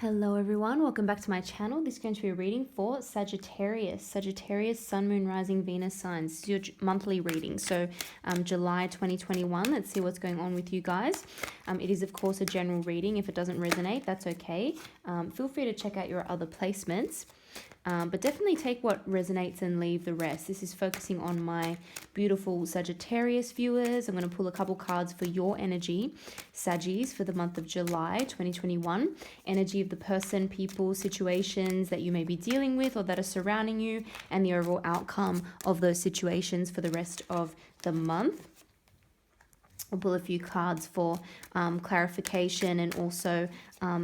Hello everyone, welcome back to my channel. This is going to be a reading for Sagittarius. Sagittarius, Sun, Moon, Rising, Venus signs. This is your monthly reading. So July 2021. Let's see what's going on with you guys. It is of course a general reading. If it doesn't resonate, that's okay. Feel free to check out your other placements. But definitely take what resonates and leave the rest. This is focusing on my beautiful Sagittarius viewers. I'm going to pull a couple cards for your energy, Saggies, for the month of July 2021. Energy of the person, people, situations that you may be dealing with or that are surrounding you, and the overall outcome of those situations for the rest of the month. I'll pull a few cards for clarification and also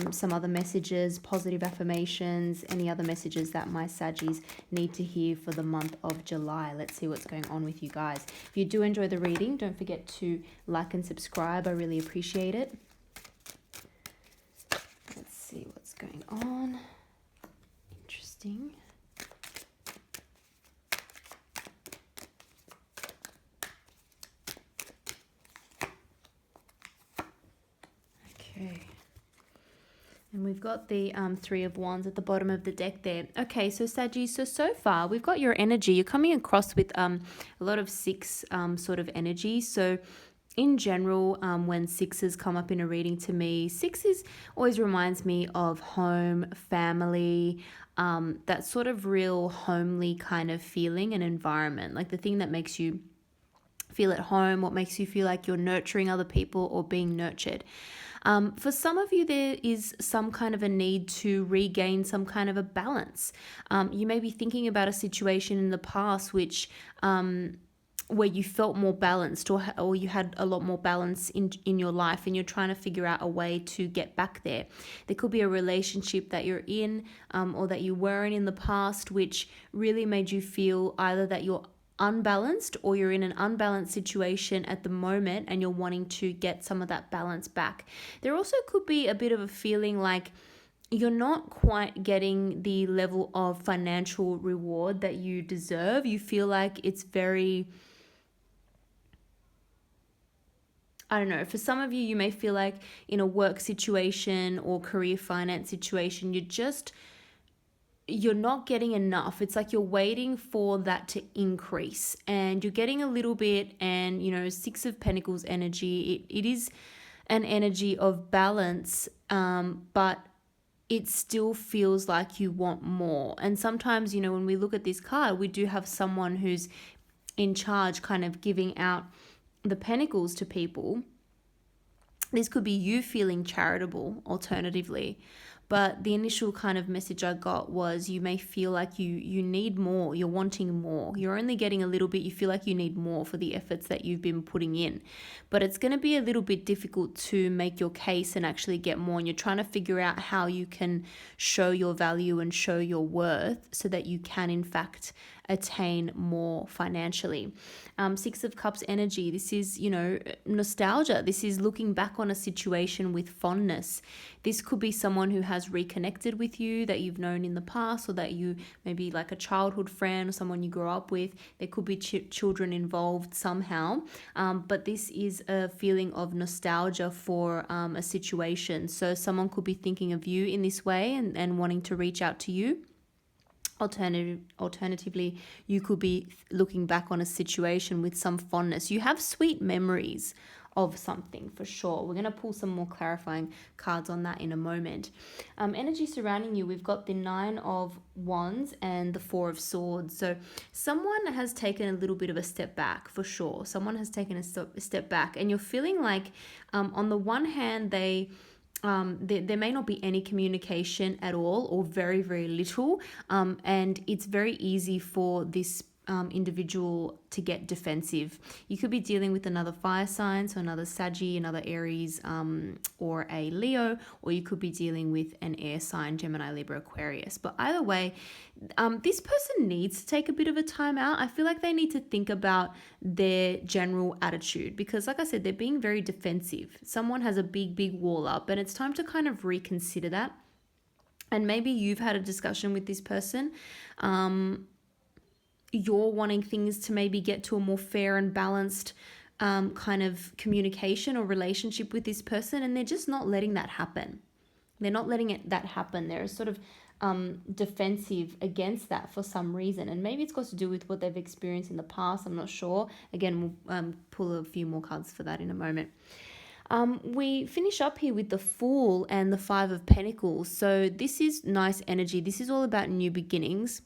some other messages, positive affirmations, any other messages that my Saggies need to hear for the month of July. Let's see what's going on with you guys. If you do enjoy the reading, don't forget to like and subscribe. I really appreciate it. Let's see what's going on. Interesting. Okay. And we've got the Three of Wands at the bottom of the deck there. Okay, so Saggy, so far we've got your energy. You're coming across with a lot of six sort of energy. So in general, when sixes come up in a reading to me, sixes always reminds me of home, family, that sort of real homely kind of feeling and environment, like the thing that makes you feel at home, what makes you feel like you're nurturing other people or being nurtured. For some of you, there is some kind of a need to regain some kind of a balance. You may be thinking about a situation in the past which where you felt more balanced, or you had a lot more balance in your life, and you're trying to figure out a way to get back there. There could be a relationship that you're in or that you were in the past which really made you feel either that you're unbalanced or you're in an unbalanced situation at the moment and you're wanting to get some of that balance back. There also could be a bit of a feeling like you're not quite getting the level of financial reward that you deserve. You feel like it's very, I don't know, for some of you, you may feel like in a work situation or career finance situation, you're not getting enough. It's like you're waiting for that to increase and you're getting a little bit. And, you know, Six of Pentacles energy, it is an energy of balance, but it still feels like you want more. And sometimes, you know, when we look at this card, we do have someone who's in charge, kind of giving out the pentacles to people. This could be you feeling charitable, alternatively. But the initial kind of message I got was you may feel like you need more, you're wanting more. You're only getting a little bit, you feel like you need more for the efforts that you've been putting in. But it's going to be a little bit difficult to make your case and actually get more. And you're trying to figure out how you can show your value and show your worth so that you can, in fact, attain more financially. Six of Cups energy. This is, you know, nostalgia. This is looking back on a situation with fondness. This could be someone who has reconnected with you that you've known in the past, or that you maybe like a childhood friend or someone you grew up with. There could be children involved somehow. But this is a feeling of nostalgia for a situation. So someone could be thinking of you in this way and wanting to reach out to you. Alternatively, you could be looking back on a situation with some fondness. You have sweet memories of something for sure. We're going to pull some more clarifying cards on that in a moment. Energy surrounding you, we've got the Nine of Wands and the Four of Swords. So someone has taken a little bit of a step back for sure. Someone has taken a step back, and you're feeling like on the one hand, there may not be any communication at all, or very, very little. And it's very easy for this individual to get defensive. You could be dealing with another fire sign, so another Saggy, another Aries, or a Leo, or you could be dealing with an air sign, Gemini, Libra, Aquarius. But either way, this person needs to take a bit of a time out. I feel like they need to think about their general attitude, because like I said, they're being very defensive. Someone has a big wall up, and it's time to kind of reconsider that. And maybe you've had a discussion with this person. You're wanting things to maybe get to a more fair and balanced kind of communication or relationship with this person, and they're just not letting that happen. They're not letting that happen. They're sort of defensive against that for some reason. And maybe it's got to do with what they've experienced in the past. I'm not sure. Again, we'll pull a few more cards for that in a moment. We finish up here with the Fool and the Five of Pentacles. So this is nice energy. This is all about new beginnings.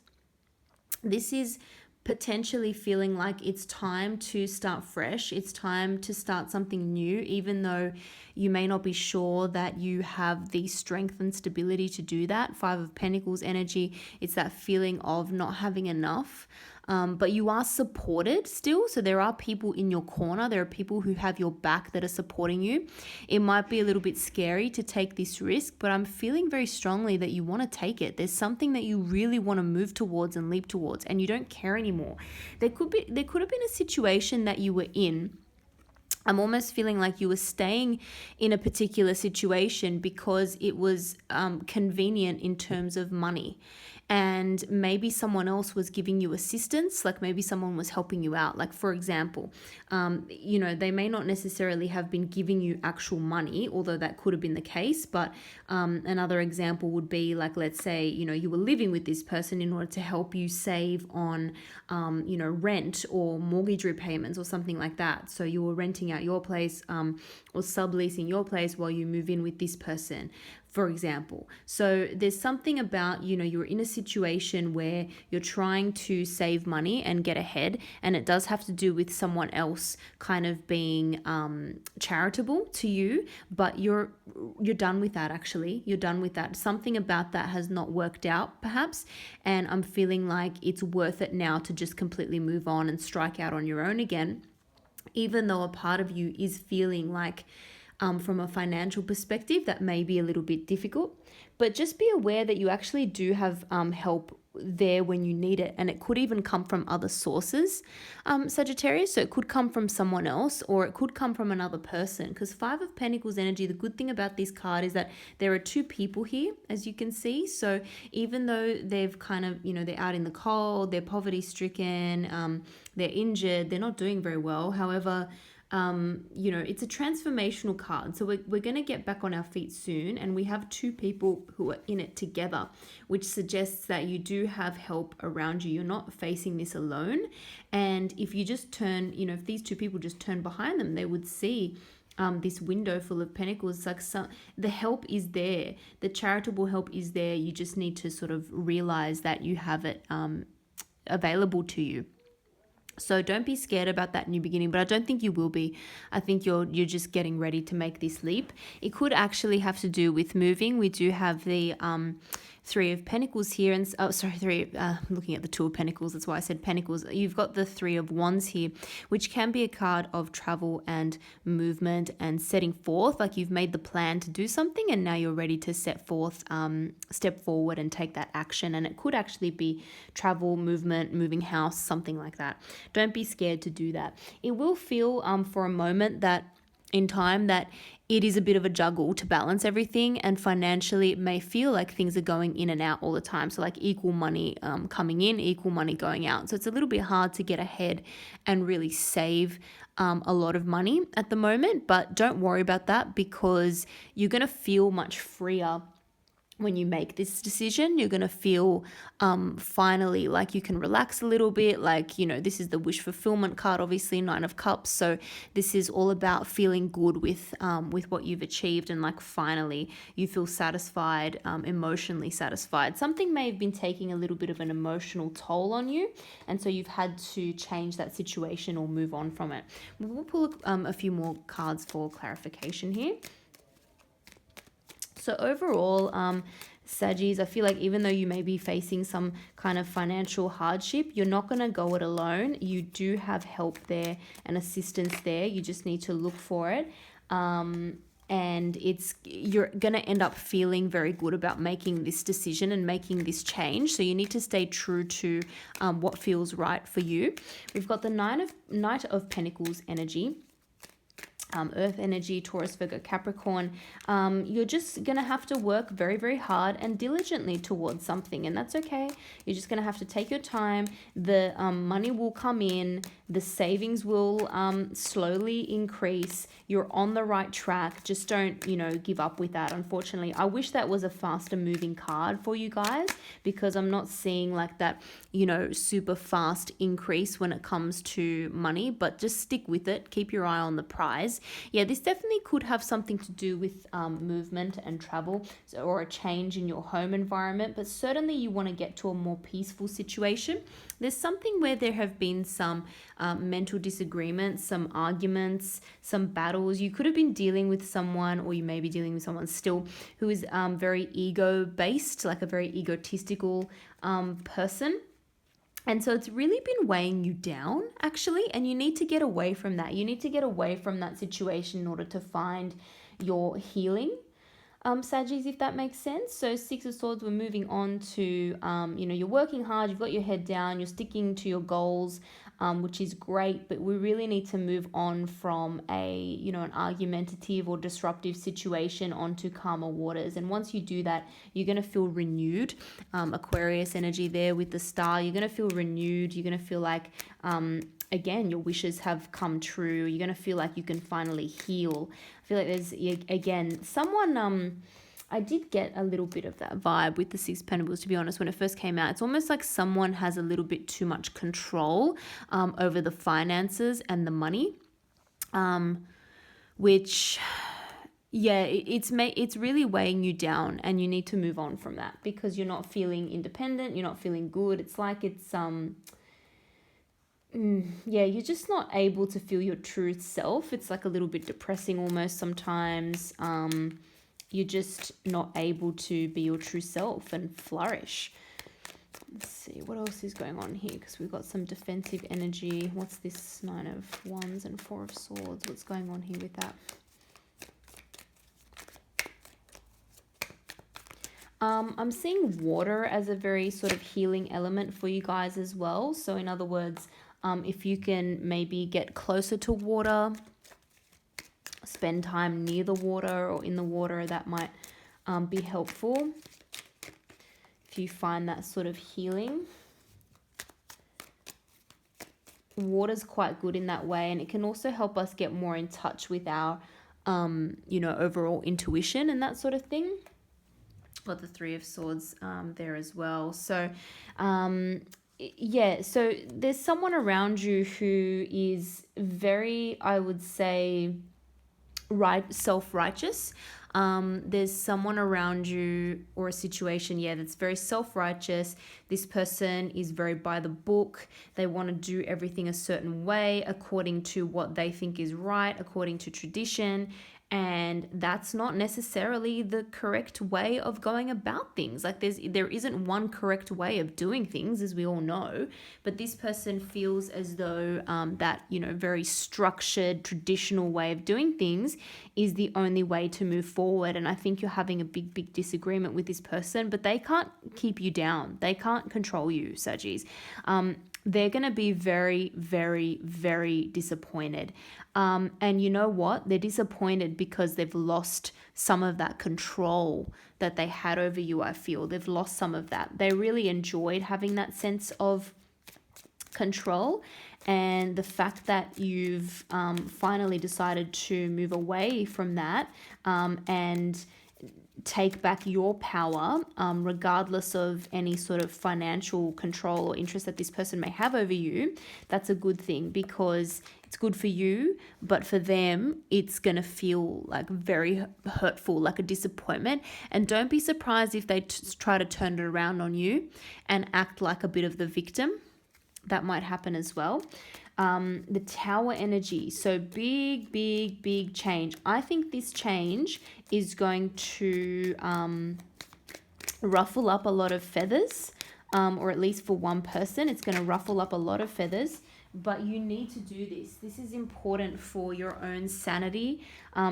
This is potentially feeling like it's time to start fresh. It's time to start something new, even though you may not be sure that you have the strength and stability to do that. Five of Pentacles energy, it's that feeling of not having enough. But you are supported still. So there are people in your corner. There are people who have your back that are supporting you. It might be a little bit scary to take this risk, but I'm feeling very strongly that you want to take it. There's something that you really want to move towards and leap towards, and you don't care anymore. There could have been a situation that you were in. I'm almost feeling like you were staying in a particular situation because it was convenient in terms of money. And maybe someone else was giving you assistance, like maybe someone was helping you out. Like, for example, they may not necessarily have been giving you actual money, although that could have been the case. But another example would be like, let's say, you were living with this person in order to help you save on, rent or mortgage repayments or something like that. So you were renting out your place or subleasing your place while you move in with this person, for example. So there's something about, you're in a situation where you're trying to save money and get ahead, and it does have to do with someone else kind of being charitable to you, but you're done with that. Actually, you're done with that. Something about that has not worked out perhaps, and I'm feeling like it's worth it now to just completely move on and strike out on your own again, even though a part of you is feeling like from a financial perspective that may be a little bit difficult. But just be aware that you actually do have help there when you need it, and it could even come from other sources, Sagittarius. So it could come from someone else, or it could come from another person, because Five of Pentacles energy, the good thing about this card is that there are two people here, as you can see. So even though they've kind of, they're out in the cold, they're poverty stricken, they're injured, they're not doing very well. However, it's a transformational card. So we're going to get back on our feet soon, and we have two people who are in it together, which suggests that you do have help around you. You're not facing this alone. And if you just turn, if these two people just turn behind them, they would see this window full of pentacles. Like the help is there. The charitable help is there. You just need to sort of realize that you have it available to you. So don't be scared about that new beginning, but I don't think you will be. I think you're just getting ready to make this leap. It could actually have to do with moving. We do have the Three of Pentacles here, and looking at the Two of Pentacles, that's why I said Pentacles. You've got the Three of Wands here, which can be a card of travel and movement and setting forth. Like you've made the plan to do something, and now you're ready to step forward and take that action. And it could actually be travel, movement, moving house, something like that. Don't be scared to do that. It will feel for a moment that in time that it is a bit of a juggle to balance everything, and financially it may feel like things are going in and out all the time. So like equal money coming in, equal money going out. So it's a little bit hard to get ahead and really save a lot of money at the moment, but don't worry about that, because you're going to feel much freer when you make this decision. You're going to feel finally like you can relax a little bit. Like, this is the wish fulfillment card, obviously, Nine of Cups. So this is all about feeling good with what you've achieved, and like finally you feel satisfied, emotionally satisfied. Something may have been taking a little bit of an emotional toll on you, and so you've had to change that situation or move on from it. We'll pull a few more cards for clarification here. So overall, Saggies, I feel like even though you may be facing some kind of financial hardship, you're not going to go it alone. You do have help there and assistance there. You just need to look for it. And you're going to end up feeling very good about making this decision and making this change. So you need to stay true to what feels right for you. We've got the Knight of Pentacles energy. Earth energy, Taurus, Virgo, Capricorn, you're just going to have to work very, very hard and diligently towards something. And that's okay. You're just going to have to take your time. The money will come in. The savings will slowly increase. You're on the right track. Just don't, give up with that, unfortunately. I wish that was a faster moving card for you guys, because I'm not seeing like that, super fast increase when it comes to money. But just stick with it. Keep your eye on the prize. Yeah, this definitely could have something to do with movement and travel, or a change in your home environment, but certainly you want to get to a more peaceful situation. There's something where there have been some mental disagreements, some arguments, some battles. You could have been dealing with someone, or you may be dealing with someone still, who is very ego-based, like a very egotistical person. And so it's really been weighing you down, actually, and you need to get away from that. You need to get away from that situation in order to find your healing, Saggies, if that makes sense. So Six of Swords, we're moving on to, you're working hard, you've got your head down, you're sticking to your goals, which is great, but we really need to move on from an argumentative or disruptive situation onto calmer waters. And once you do that, you're going to feel renewed. Aquarius energy there with the star, you're going to feel renewed. You're going to feel like, again, your wishes have come true. You're going to feel like you can finally heal. I feel like there's, again, someone, I did get a little bit of that vibe with the Six of Pentacles, to be honest, when it first came out. It's almost like someone has a little bit too much control over the finances and the money, which, yeah, it's really weighing you down, and you need to move on from that, because you're not feeling independent, you're not feeling good. It's like it's you're just not able to feel your true self. It's like a little bit depressing almost sometimes. You're just not able to be your true self and flourish. Let's see what else is going on here, because we've got some defensive energy. What's this? Nine of Wands and Four of Swords. What's going on here with that? I'm seeing water as a very sort of healing element for you guys as well. So in other words, if you can maybe get closer to water, spend time near the water or in the water, that might be helpful if you find that sort of healing. Water's quite good in that way, and it can also help us get more in touch with our overall intuition and that sort of thing. Got the Three of Swords there as well. So so there's someone around you who is very, I would say, self-righteous. There's someone around you or a situation, that's very self-righteous. This person is very by the book. They want to do everything a certain way, according to what they think is right, according to tradition. And that's not necessarily the correct way of going about things. Like there isn't one correct way of doing things, as we all know. But this person feels as though that, very structured, traditional way of doing things is the only way to move forward. And I think you're having a big, big disagreement with this person, but they can't keep you down. They can't control you, Saggies. They're going to be very, very, very disappointed. And you know what? They're disappointed because they've lost some of that control that they had over you, I feel. They've lost some of that. They really enjoyed having that sense of control. And the fact that you've finally decided to move away from that and take back your power, regardless of any sort of financial control or interest that this person may have over you, that's a good thing, because it's good for you, but for them, it's going to feel like very hurtful, like a disappointment. And don't be surprised if they try to turn it around on you and act like a bit of the victim. That might happen as well. The Tower energy. So big, big, big change. I think this change is going to ruffle up a lot of feathers, or at least for one person, it's going to ruffle up a lot of feathers. But you need to do this. This is important for your own sanity.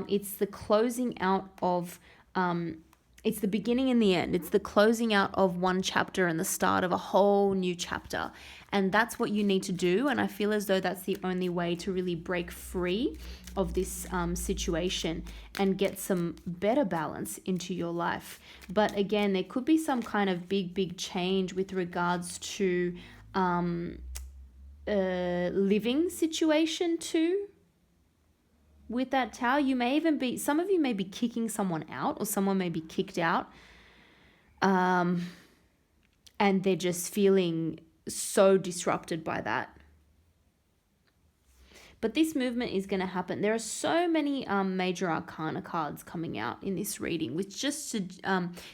It's the closing out of It's the beginning and the end. It's the closing out of one chapter and the start of a whole new chapter. And that's what you need to do. And I feel as though that's the only way to really break free of this situation and get some better balance into your life. But again, there could be some kind of big change with regards to living situation too. With that Tower, you may even be, some of you may be kicking someone out, or someone may be kicked out, and they're just feeling so disrupted by that. But this movement is going to happen. There are so many major arcana cards coming out in this reading, which just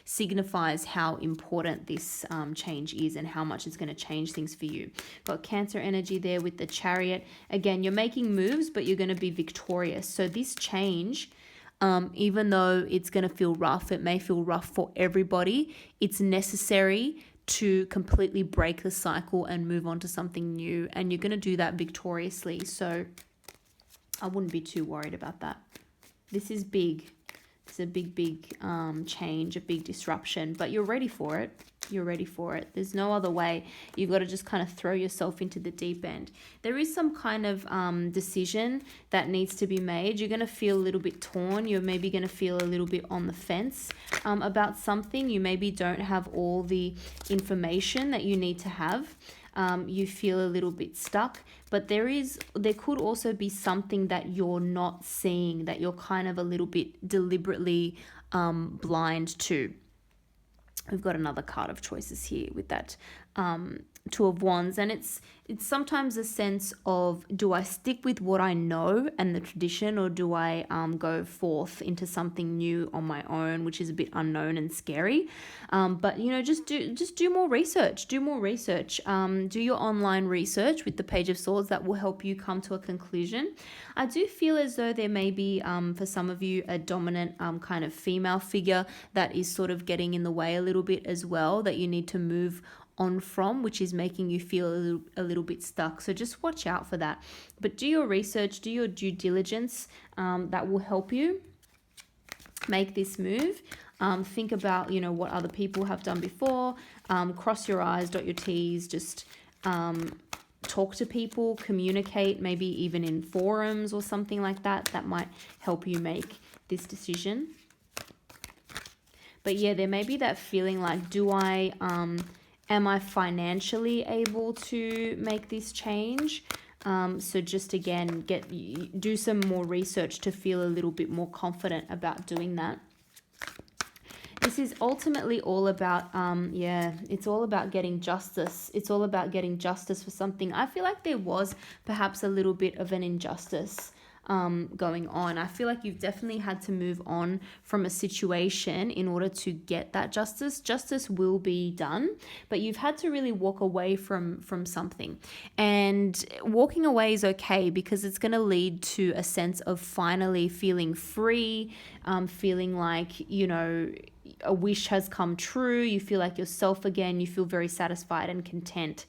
signifies how important this change is and how much it's going to change things for you. Got Cancer energy there with the Chariot. Again, you're making moves, but you're going to be victorious. So this change, even though it's going to feel rough, it may feel rough for everybody, it's necessary to completely break the cycle and move on to something new, and you're going to do that victoriously. So I wouldn't be too worried about that. This is big. It's a big change, a big disruption, but you're ready for it. You're ready for it. There's no other way. You've got to just kind of throw yourself into the deep end. There is some kind of decision that needs to be made. You're going to feel a little bit torn. You're maybe going to feel a little bit on the fence about something. You maybe don't have all the information that you need to have. You feel a little bit stuck, but there could also be something that you're not seeing, that you're kind of a little bit deliberately blind to. We've got another card of choices here with that Two of Wands, and it's sometimes a sense of, do I stick with what I know and the tradition, or do I go forth into something new on my own, which is a bit unknown and scary. But just do more research. Do your online research with the Page of Swords. That will help you come to a conclusion. I do feel as though there may be for some of you a dominant kind of female figure that is sort of getting in the way a little bit as well, that you need to move on from, which is making you feel a little bit stuck. So just watch out for that. But do your research, do your due diligence. That will help you make this move. Think about, what other people have done before. Cross your I's, dot your T's. Just talk to people, communicate, maybe even in forums or something like that. That might help you make this decision. But yeah, there may be that feeling like, am I financially able to make this change? So just again, do some more research to feel a little bit more confident about doing that. This is ultimately all about, it's all about getting justice. It's all about getting justice for something. I feel like there was perhaps a little bit of an injustice going on. I feel like you've definitely had to move on from a situation in order to get that justice. Justice will be done, but you've had to really walk away from something. And walking away is okay, because it's going to lead to a sense of finally feeling free, feeling like, a wish has come true. You feel like yourself again. You feel very satisfied and content.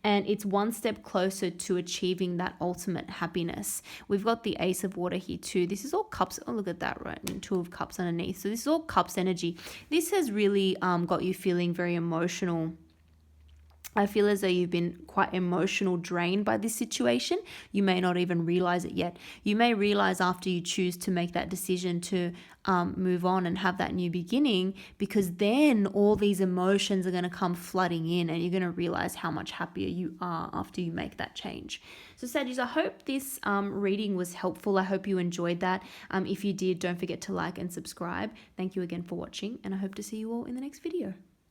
And it's one step closer to achieving that ultimate happiness. We've got the Ace of Water here too. This is all cups. Oh, look at that, right? And Two of Cups underneath. So this is all cups energy. This has really got you feeling very emotional. I feel as though you've been quite emotional drained by this situation. You may not even realize it yet. You may realize after you choose to make that decision to move on and have that new beginning, because then all these emotions are going to come flooding in, and you're going to realize how much happier you are after you make that change. So Sagittarius, I hope this reading was helpful. I hope you enjoyed that. If you did, don't forget to like and subscribe. Thank you again for watching, and I hope to see you all in the next video.